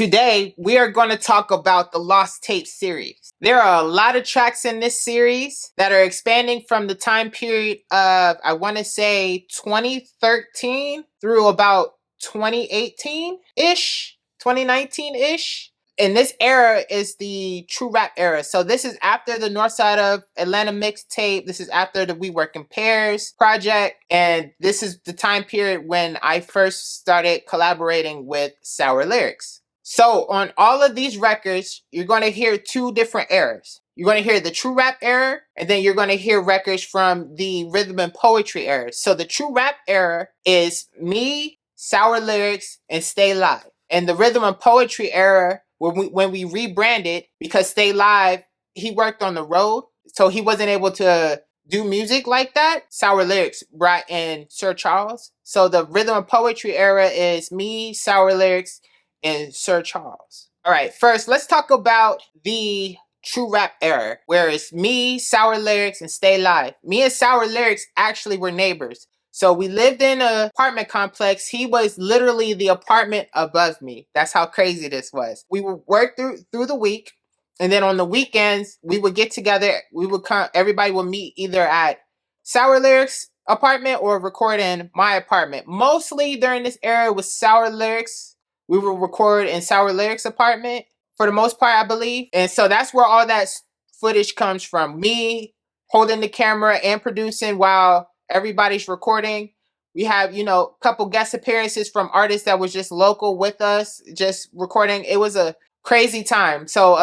Today, we are going to talk about the Lost Tape series. There are a lot of tracks in this series that are expanding from the time period of, I want to say, 2013 through about 2018-ish, 2019-ish. And this era is the true rap era. So this is after the North Side of Atlanta mixtape. This is after the We Work in Pairs project. And this is the time period when I first started collaborating with Sour Lyrics. So on all of these records, you're going to hear two different eras. You're going to hear the true rap era, and then you're going to hear records from the rhythm and poetry era. So the true rap era is me, Sour Lyrics, and Stay Live. And the rhythm and poetry era, when we rebranded, because Stay Live, he worked on the road, so he wasn't able to do music like that. Sour Lyrics brought in Sir Charles. So the rhythm and poetry era is me, Sour Lyrics, and Sir Charles. All right, first, let's talk about the true rap era, where it's me, Sour Lyrics, and Stay Live. Me and Sour Lyrics actually were neighbors. So we lived in an apartment complex. He was literally the apartment above me. That's how crazy this was. We would work through the week, and then on the weekends, we would get together. We would come, everybody would meet either at Sour Lyrics' apartment or record in my apartment. Mostly during this era was Sour Lyrics. We would record in Sour Lyrics' apartment for the most part, I believe. And so that's where all that footage comes from. Me holding the camera and producing while everybody's recording. We have, a couple guest appearances from artists that was just local with us, just recording. It was a crazy time. So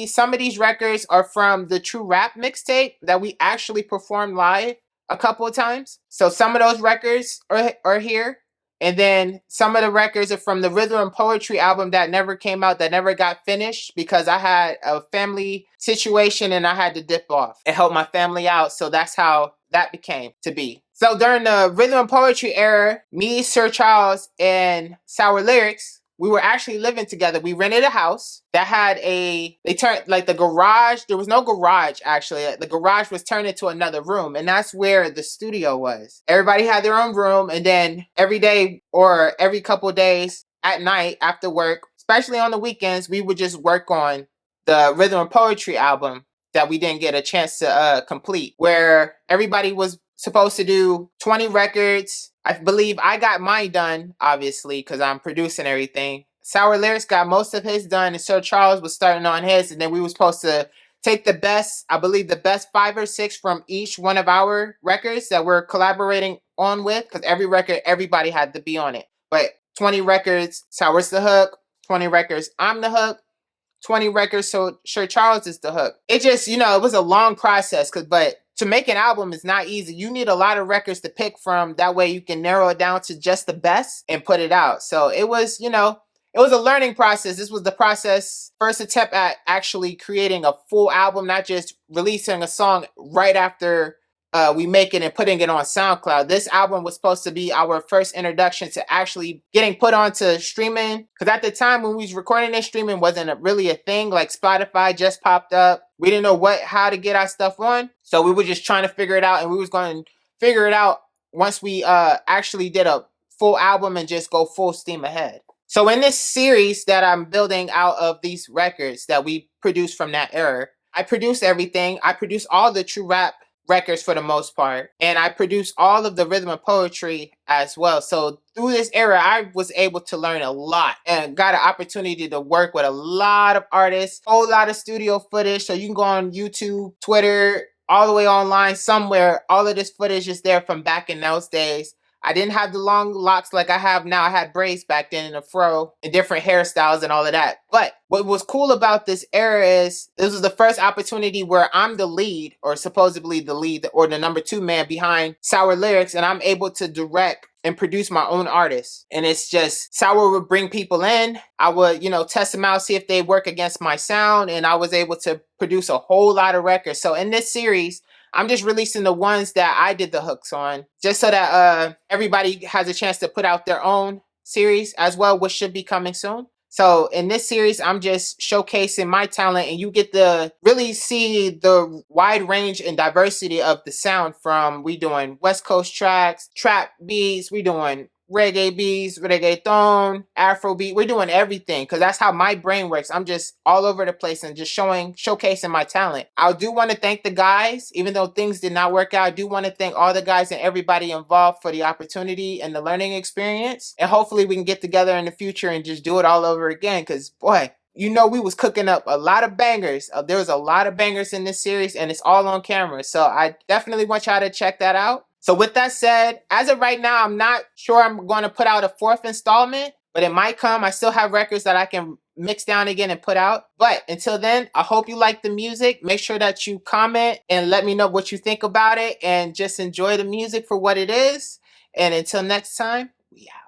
some of these records are from the True Rap mixtape that we actually performed live a couple of times. So some of those records are here. And then some of the records are from the Rhythm and Poetry album that never came out, that never got finished because I had a family situation and I had to dip off and help my family out. So that's how that became to be. So during the Rhythm and Poetry era, me, Sir Charles, and Sour Lyrics, we were actually living together. We rented a house that had they turned, like, the garage. There was no garage, actually. The garage was turned into another room, and that's where the studio was. Everybody had their own room, and then every day or every couple of days at night after work, especially on the weekends, we would just work on the Rhythm and Poetry album that we didn't get a chance to complete, where everybody was supposed to do 20 records. I believe I got mine done, obviously, because I'm producing everything. Sour Lyrics got most of his done, and Sir Charles was starting on his, and then we were supposed to take the best 5 or 6 from each one of our records that we're collaborating on with, because every record, everybody had to be on it. But 20 records, Sour's the hook. 20 records, I'm the hook. 20 records, so Sir Charles is the hook. It just, it was a long process, but to make an album is not easy. You need a lot of records to pick from. That way you can narrow it down to just the best and put it out. So it was, it was a learning process. This was the first attempt at actually creating a full album, not just releasing a song right after we make it and putting it on SoundCloud. This album was supposed to be our first introduction to actually getting put onto streaming. Because at the time when we was recording this, streaming wasn't really a thing. Like, Spotify just popped up. We didn't know how to get our stuff on. So we were just trying to figure it out. And we was going to figure it out once we actually did a full album and just go full steam ahead. So in this series that I'm building out of these records that we produced from that era, I produced everything. I produced all the true rap records for the most part, and I produced all of the rhythm and poetry as well. So through this era, I was able to learn a lot and got an opportunity to work with a lot of artists, a whole lot of studio footage. So you can go on YouTube, Twitter, all the way online somewhere. All of this footage is there from back in those days. I didn't have the long locks like I have now. I had braids back then and a fro and different hairstyles and all of that. But what was cool about this era is this was the first opportunity where I'm the lead, or supposedly the lead, or the number 2 man behind Sour Lyrics, and I'm able to direct and produce my own artists. And it's just, Sour would bring people in. I would, test them out, see if they work against my sound, and I was able to produce a whole lot of records. So in this series, I'm just releasing the ones that I did the hooks on, just so that everybody has a chance to put out their own series as well, which should be coming soon. So in this series, I'm just showcasing my talent, and you get to really see the wide range and diversity of the sound. From we doing West Coast tracks, trap beats, we doing reggae beats, reggaeton, Afrobeat. We're doing everything because that's how my brain works. I'm just all over the place and just showcasing my talent. I do want to thank the guys, even though things did not work out. I do want to thank all the guys and everybody involved for the opportunity and the learning experience. And hopefully we can get together in the future and just do it all over again. Because boy, you know, we was cooking up a lot of bangers. There was a lot of bangers in this series, and it's all on camera. So I definitely want y'all to check that out. So with that said, as of right now, I'm not sure I'm going to put out a fourth installment, but it might come. I still have records that I can mix down again and put out. But until then, I hope you like the music. Make sure that you comment and let me know what you think about it, and just enjoy the music for what it is. And until next time, we out.